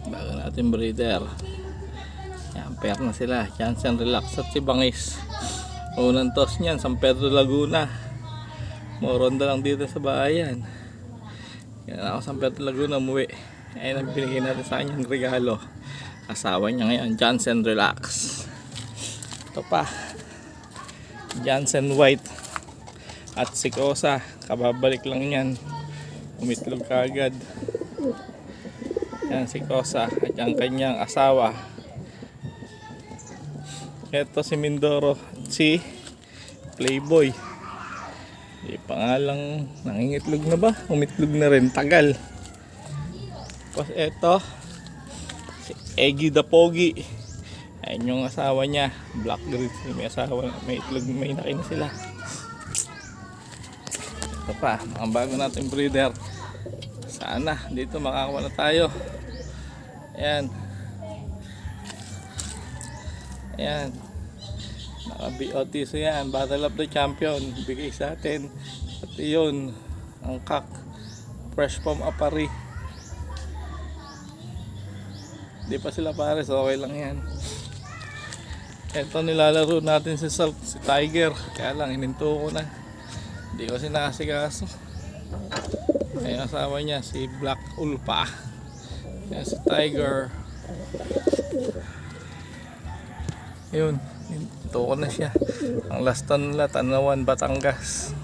Bago natin breeder. Yan, pair na sila. Jansen Relax at si Bangis. Unang toss niyan, San Pedro Laguna. Moronda lang dito sa bayan. Yan ako San Pedro Laguna umuwi. Ayun ang binigay natin sa kanyang regalo. Asawa niya ngayon, Jansen Relax. Ito pa, Jansen White at si Kosa. Kababalik lang yan. Umitlog kagad. Yan si Kosa at ang kanyang asawa. Ito si Mindoro at si Playboy. Di pa nga lang nangingitlog na ba? Umitlog na rin, tagal. Tapos ito si Eggy the Pogi. Ayun yung asawa niya, Black Grids. May asawa, may itlog, may naki na sila. Ito pa, mga bago natin breeder. Sana dito makakuha na tayo. Ayan. Ayan. Naka BOT so yan, Battle of the Champion bigay sa atin. At yun ang kak fresh from Apari. Di pa sila pares, okay lang yan. Ito nilalaro natin si Salt, si Tiger. Kaya lang hininto ko na, hindi ko sinasikaso. Ayun asawa niya si Black Ulpa. Yan si Tiger. Yun, hinto ko na siya. Ang last nila, Tanawan, Batangas.